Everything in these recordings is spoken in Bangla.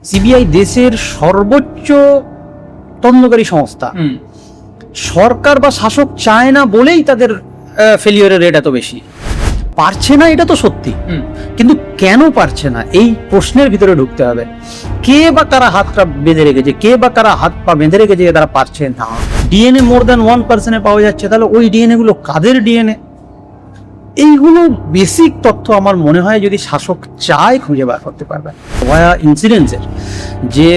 সিবিআই দেশের সর্বোচ্চ তদন্তকারী সংস্থা। সরকার বা শাসক চায় না বলেই তাদের ফেলিওরের রেট এত বেশি। পারছে না এটা তো সত্যি, কিন্তু কেন পারছে না এই প্রশ্নের ভিতরে ঢুকতে হবে। কে বা কারা হাতটা বেঁধে রেখেছে, কে বা কারা হাত পা বেঁধে রেখেছে তারা পারছে না। ডিএনএ মোর দ্যান 1% পাওয়া যাচ্ছে, তাহলে ওই ডিএনএ গুলো কাদের ডিএনএ? এইগুলো বেসিক তথ্য আমার মনে হয় যদি শাসক চায় খুঁজে বার করতে পারবে। অভয়া ইনসিডেন্সের যে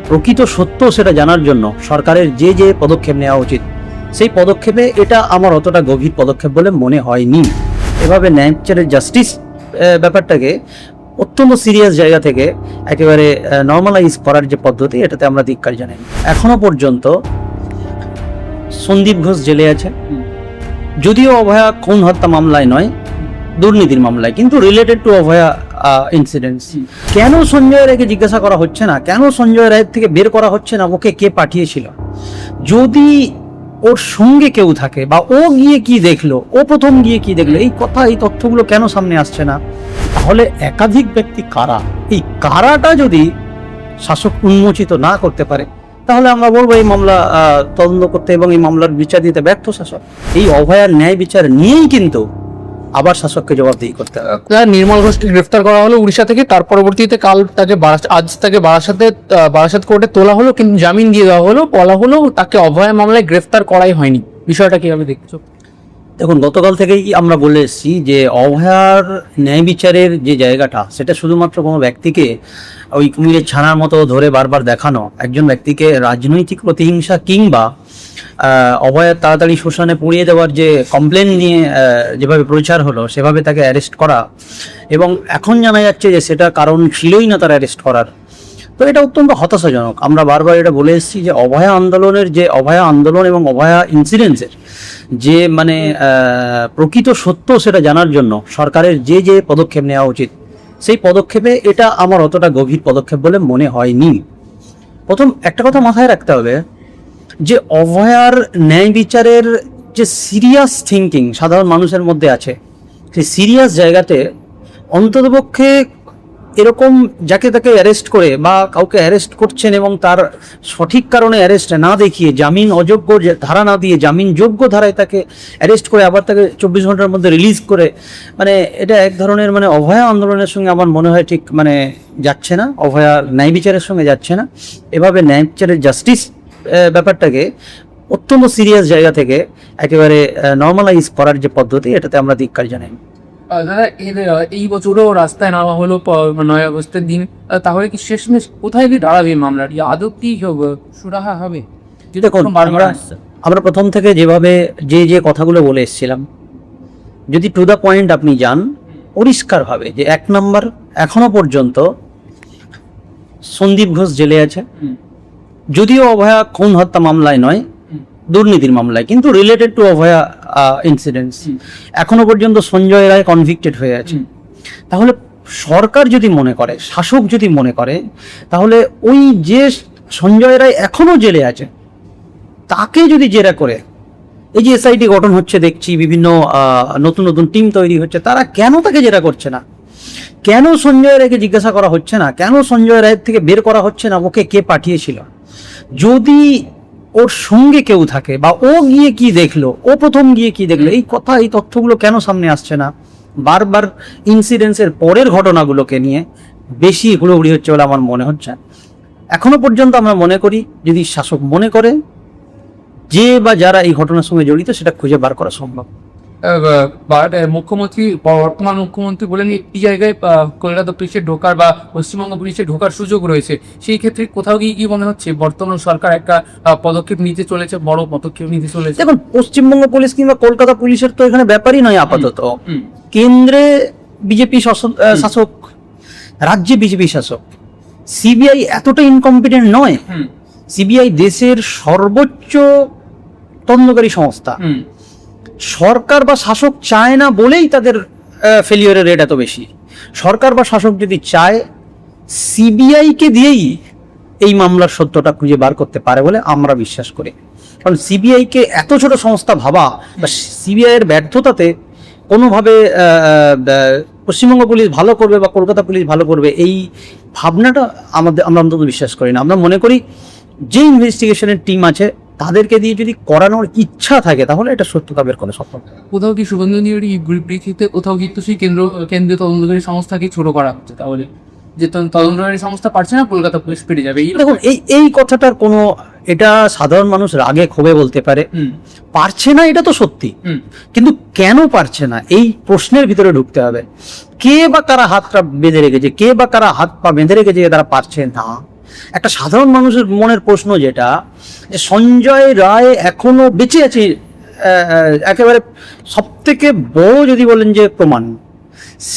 প্রকৃত সত্য সেটা জানার জন্য সরকারের যে যে পদক্ষেপ নেওয়া উচিত, সেই পদক্ষেপে এটা আমার অতটা গভীর পদক্ষেপ বলে মনে হয়নি। এভাবে ন্যায় বিচারের জাস্টিস ব্যাপারটাকে অত্যন্ত সিরিয়াস জায়গা থেকে একেবারে নর্মালাইজ করার যে পদ্ধতি, এটাতে আমরা ধিক্কার জানাই। এখনো পর্যন্ত সন্দীপ ঘোষ জেলে আছে, যদিও অভয়া খুন হত্যা মামলায় নয়, দুর্নীতির মামলায়, কিন্তু রিলেটেড টু অভয়া ইনসিডেন্টস। কেন সঞ্জয় রায়কে জিজ্ঞাসা করা হচ্ছে না, কেন সঞ্জয় রায়ের থেকে বের করা হচ্ছে না ওকে কে পাঠিয়েছিল? যদি ওর সঙ্গে কেউ থাকে বা ও গিয়ে কি দেখলো, ও প্রথম গিয়ে কি দেখলো, এই কথা এই তথ্যগুলো কেন সামনে আসছে না? তাহলে একাধিক ব্যক্তি কারা, এই কারাটা যদি শাসক উন্মোচিত না করতে পারে, তাহলে আমরা বলবো এই মামলা তদন্ত করতে এবং এই মামলার বিচার দিতে ব্যর্থ শাসক। এই অভয়ার ন্যায় বিচার নিয়েই কিন্তু আবার শাসককে জবাবদিহি করতে হবে। নির্মল ঘোষকে গ্রেফতার করা হলো উড়িষ্যা থেকে, তার পরবর্তীতে আজ তাকে বারাসাত কোর্টে তোলা হলো, কিন্তু জামিন দিয়ে দেওয়া হলো। বলা হলো তাকে অভয়া মামলায় গ্রেফতার করাই হয়নি। বিষয়টা কিভাবে দেখছো? দেখুন, গতকাল থেকেই আমরা বলে এসেছি যে অভয়ার ন্যায় বিচারের যে জায়গাটা, সেটা শুধুমাত্র কোনো ব্যক্তিকে ওই কুমিরের ছানার মতো ধরে বারবার দেখানো, একজন ব্যক্তিকে রাজনৈতিক প্রতিহিংসা কিংবা অভয়ার তাড়াতাড়ি শ্মশানে পুড়িয়ে দেওয়ার যে কমপ্লেন নিয়ে যেভাবে প্রচার হলো, সেভাবে তাকে অ্যারেস্ট করা, এবং এখন জানা যাচ্ছে যে সেটা কারণ ছিলই না তার অ্যারেস্ট করার। তো এটা অত্যন্ত হতাশাজনক। আমরা বারবার এটা বলে এসেছি যে অভয়া আন্দোলন এবং অভয়া ইনসিডেন্সের যে প্রকৃত সত্য সেটা জানার জন্য সরকারের যে যে পদক্ষেপ নেওয়া উচিত, সেই পদক্ষেপে এটা আমার অতটা গভীর পদক্ষেপ বলে মনে হয়নি। প্রথম একটা কথা মাথায় রাখতে হবে যে অভয়ার ন্যায় বিচারের যে সিরিয়াস থিঙ্কিং সাধারণ মানুষের মধ্যে আছে, সেই সিরিয়াস জায়গাতে অন্ততপক্ষে এরকম যাকে তাকে অ্যারেস্ট করে বা কাউকে অ্যারেস্ট করছেন এবং তার সঠিক কারণে অ্যারেস্ট না দেখিয়ে, জামিন অযোগ্য ধারা না দিয়ে জামিন যোগ্য ধারায় তাকে অ্যারেস্ট করে আবার তাকে 24 ঘন্টার মধ্যে রিলিজ করে, এটা এক ধরনের অভয়া আন্দোলনের সঙ্গে আমার মনে হয় ঠিক যাচ্ছে না, অভয়া ন্যায় বিচারের সঙ্গে যাচ্ছে না। এভাবে ন্যায় বিচারের জাস্টিস ব্যাপারটাকে অত্যন্ত সিরিয়াস জায়গা থেকে একেবারে নর্মালাইজ করার যে পদ্ধতি, এটাতে আমরা ধিক্কার জানাই। দাদা, এই বছরও রাস্তায় নামা হলো 9 আগস্টের দিন, তাহলে কি শেষমেশ কোথায় গিয়ে দাঁড়াবে মামলাটি? আদৌ কি সুরাহা হবে? দেখুন, আমরা প্রথম থেকে যেভাবে যে কথাগুলো বলে এসেছিলাম, যদি টু দ্য পয়েন্ট আপনি যান পরিষ্কারভাবে, যে 1 নম্বর, এখনো পর্যন্ত সন্দীপ ঘোষ জেলে আছে, যদিও অভয়া খুন হত্যা মামলায় নয়, দুর্নীতির মামলায়, কিন্তু রিলেটেড টু অভয়া ইনসিডেন্টস। এখনো পর্যন্ত সঞ্জয় রায় কনভিক্টেড হয়ে আছে। তাহলে সরকার যদি মনে করে, শাসক যদি মনে করে, তাহলে ওই যে সঞ্জয় রায় এখনো জেলে আছে তাকে যদি জেরা করে, এই যে এসআইটি গঠন হচ্ছে দেখছি, বিভিন্ন নতুন নতুন টিম তৈরি হচ্ছে, তারা কেন তাকে জেরা করছে না? কেন সঞ্জয় রায়কে জিজ্ঞাসা করা হচ্ছে না? কেন সঞ্জয় রায়ের থেকে বের করা হচ্ছে না ওকে কে পাঠিয়েছিল? যদি ওর সঙ্গে কেউ থাকে বা ও গিয়ে কি দেখলো, ও প্রথম গিয়ে কি দেখলো, এই কথা এই তথ্যগুলো কেন সামনে আসছে না? বারবার ইনসিডেন্সের পরের ঘটনাগুলোকে নিয়ে বেশি হুড়োহুড়ি হচ্ছে বলে আমার মনে হচ্ছে। এখনো পর্যন্ত আমরা মনে করি, যদি শাসক মনে করে যে বা যারা এই ঘটনার সঙ্গে জড়িত, সেটা খুঁজে বার করা সম্ভব। বর্তমান মুখ্যমন্ত্রী বলেন একটি জায়গায় কলকাতা পুলিশে ঢোকার বা পশ্চিমবঙ্গ পুলিশে ঢোকার সুযোগ রয়েছে। সেই ক্ষেত্রে কোথাও গিয়ে কি মনে হচ্ছে বর্তমান সরকার একটা পদক্ষেপ নিতে চলেছে, বড় পদক্ষেপ নিতে চলেছে? দেখুন, পশ্চিমবঙ্গ পুলিশ কিংবা কলকাতা পুলিশের তো এখানে ব্যাপারই নয় আপাতত। কেন্দ্রে বিজেপি শাসক, রাজ্যে বিজেপি শাসক। সিবিআই এতটা ইনকম্পিটেন্ট নয়। সিবিআই দেশের সর্বোচ্চ তদন্তকারী সংস্থা। সরকার বা শাসক চায় না বলেই তাদের ফেলিওরের রেট এত বেশি। সরকার বা শাসক যদি চায়, সিবিআইকে দিয়েই এই মামলার সত্যটা খুঁজে বার করতে পারে বলে আমরা বিশ্বাস করি। কারণ সিবিআইকে এত ছোট সংস্থা ভাবা বা সিবিআই এর ব্যর্থতাতে কোনোভাবে পশ্চিমবঙ্গ পুলিশ ভালো করবে বা কলকাতা পুলিশ ভালো করবে, এই ভাবনাটা আমরা অন্তত বিশ্বাস করি না। আমরা মনে করি যে ইনভেস্টিগেশনের টিম আছে তাদেরকে দিয়ে যদি করানোর ইচ্ছা থাকে তাহলে এটা সত্যতা বের করে সফল। কোথাও কি শুভেন্দু অধিকারী পরিপ্রেক্ষিতে কোথাও কিন্তু সেই কেন্দ্রীয় তদন্তকারী সংস্থাকে ছোট করা হচ্ছে, তাহলে যে তদন্তকারী সংস্থা পারছে না কলকাতা পুলিশ পেরে যাবে দেখুন এই কথাটার কোনো, এটা সাধারণ মানুষ রাগে ক্ষোভে বলতে পারে, পারছে না এটা তো সত্যি, কিন্তু কেন পারছে না এই প্রশ্নের ভিতরে ঢুকতে হবে। কে বা কারা হাতটা বেঁধে রেখেছে, কে বা কারা হাত পা বেঁধে রেখেছে তারা পারছে না। একটা সাধারণ মানুষের মনের প্রশ্ন যেটা, যে সঞ্জয় রায় এখনো বেঁচে আছে, একেবারে সব থেকে বড় যদি বলেন যে প্রমাণ,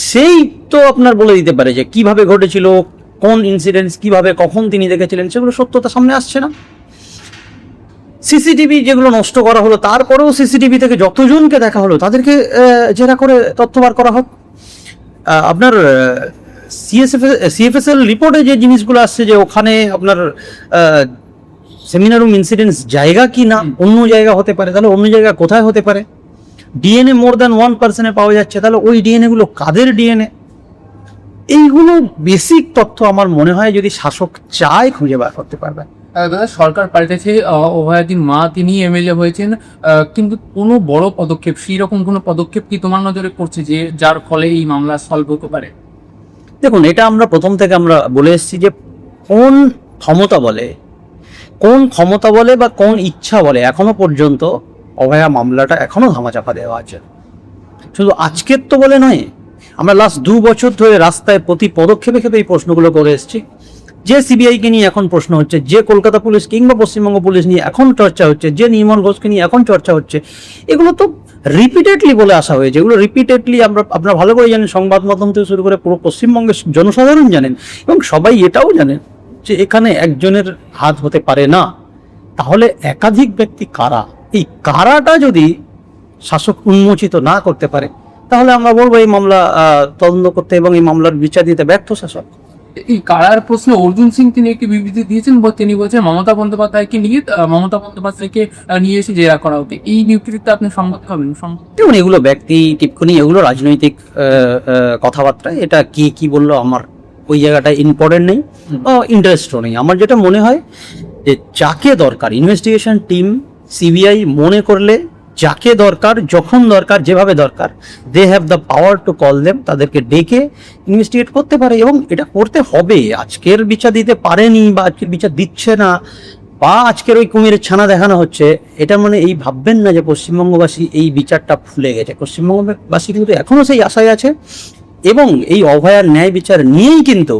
সেই তো আপনার বলে দিতে পারে যে কিভাবে ঘটেছিল, কোন ইনসিডেন্টস কিভাবে কখন তিনি দেখেছিলেন, সেগুলো সত্যতা সামনে আসছে না। সিসিটিভি যেগুলো নষ্ট করা হলো, তারপরেও সিসিটিভি থেকে যতজনকে দেখা হলো তাদেরকে জেরা করে তথ্য বার করা হোক। আপনার সিএফএসএল রিপোর্টে যে জিনিসগুলো আসছে যে ওখানে আপনার সেমিনার রুম ইনসিডেন্টস জায়গা কি না অন্য জায়গা হতে পারে, তাহলে অন্য জায়গা কোথায় হতে পারে? ডিএনএ মোর দ্যান 1% পাওয়া যাচ্ছে, তাহলে ওই ডিএনএ গুলো কাদের ডিএনএ? এইগুলো বেসিক তথ্য আমার মনে হয় যদি শাসক চায় খুঁজে বার করতে পারবে। দাদা, সরকার পাল্টেছে, অভয়াদির মা তিনি এমএলএ হয়েছেন, কিন্তু কোনো বড় পদক্ষেপ, সেই রকম কোনো পদক্ষেপ কি তোমার নজরে পড়ছে যে যার ফলে এই মামলা সলভ হতে পারে? দেখুন, এটা আমরা প্রথম থেকে আমরা বলে এসেছি যে কোন ক্ষমতা বলে বা কোন ইচ্ছা বলে এখনো পর্যন্ত অভয়া মামলাটা এখনো ধামাচাপা দেওয়া আছে। শুধু আজকের তো বলে নয়, আমরা লাস্ট 2 বছর ধরে রাস্তায় প্রতি পদক্ষেপে এই প্রশ্নগুলো করে এসেছি। যে সিবিআইকে নিয়ে এখন প্রশ্ন হচ্ছে, যে কলকাতা পুলিশ কিংবা পশ্চিমবঙ্গ পুলিশ নিয়ে এখন চর্চা হচ্ছে, যে নির্মল ঘোষকে নিয়ে এখন চর্চা হচ্ছে, এগুলো তো রিপিটেডলি বলে আসা হয়েছে। এগুলো রিপিটেডলি আপনারা ভালো করে জানেন, সংবাদ মাধ্যম থেকে শুরু করে পুরো পশ্চিমবঙ্গের জনসাধারণ জানেন, এবং সবাই এটাও জানেন যে এখানে একজনের হাত হতে পারে না। তাহলে একাধিক ব্যক্তি কারা, এই কারাটা যদি শাসক উন্মোচিত না করতে পারে তাহলে আমরা বলবো এই মামলা তদন্ত করতে এবং এই মামলার বিচার দিতে ব্যর্থ শাসক। এই কারার প্রশ্নে অর্জুন সিং তিনি একটি বিবৃতি দিয়েছেন, তিনি বলছেন মমতা বন্দ্যোপাধ্যায়কে নিয়ে এসে জেরা করা হতে। এই নিউক্লিতে আপনি সম্মত হবেন? দেখুন, এগুলো ব্যক্তি টিপ্পনি, এগুলো রাজনৈতিক কথাবার্তা। এটা কে কি বললো আমার ওই জায়গাটায় ইম্পর্টেন্ট নেই, ইন্টারেস্টও নেই। আমার যেটা মনে হয় যে যাকে দরকার ইনভেস্টিগেশন টিম, সিবিআই মনে করলে যাকে দরকার, যখন দরকার, যেভাবে দরকার, they have the power to call them, তাদেরকে ডেকে ইনভেস্টিগেট করতে পারে এবং এটা করতে হবে। আজকের বিচার দিতে পারেনি বা আজকের বিচার দিচ্ছে না বা আজকের ওই কুমিরের ছানা দেখানো হচ্ছে, এটা মানে এই ভাববেন না যে পশ্চিমবঙ্গবাসী এই বিচারটা ভুলে গেছে। পশ্চিমবঙ্গবাসী কিন্তু এখনো সেই আশায় আছে এবং এই অভয়ার ন্যায় বিচার নিয়েই কিন্তু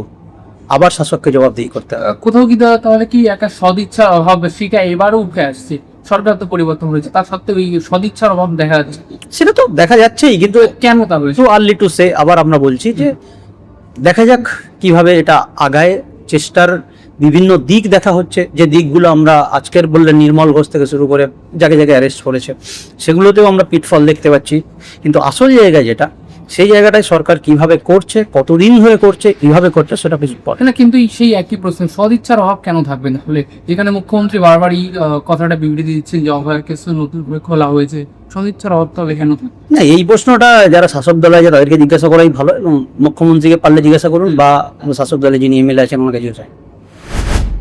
আবার শাসককে জবাবদিহি করতে হবে। কোথাও কি তাহলে কি একটা সদিচ্ছার অভাব সেটা এবারও উঠে আসছে? সরকার তো পরিবর্তন হয়েছে, তার সত্ত্বেও এই সদিচ্ছার অভাব দেখা যাচ্ছে। সেটা তো দেখা যাচ্ছেই, কিন্তু কেন তাহলে টু আর্লি টু সে। আবার আমরা বলছি যে দেখা যাক কিভাবে এটা আগায়। চেষ্টার বিভিন্ন দিক দেখা হচ্ছে, যে দিকগুলো আমরা আজকের বললেন নির্মল ঘোষ থেকে শুরু করে যাকে অ্যারেস্ট করেছে সেগুলোতেও আমরা পিটফল দেখতে পাচ্ছি, কিন্তু আসল জায়গায় যেটা, সেই জায়গাটায় সরকার কিভাবে করছে, কতদিন ধরে করছে, কিভাবে করছে, সেটা কিছু পড়ে না। কিন্তু সেই একই প্রশ্ন, সদিচ্ছার অভাব কেন থাকবে না? হলে যেখানে মুখ্যমন্ত্রী বারবারই কথাটা বিবৃতি দিচ্ছেন যে অভয়ার কেস নতুন করে খোলা হয়েছে, সদিচ্ছার অভাব তাহলে কেন? না, এই প্রশ্নটা যারা শাসক দলে আছে তাদেরকে জিজ্ঞাসা করাই ভালো, এবং মুখ্যমন্ত্রীকে পারলে জিজ্ঞাসা করুন বা শাসক দলে যিনি এমএলএ আছেন ওনাকে জিজ্ঞাসা।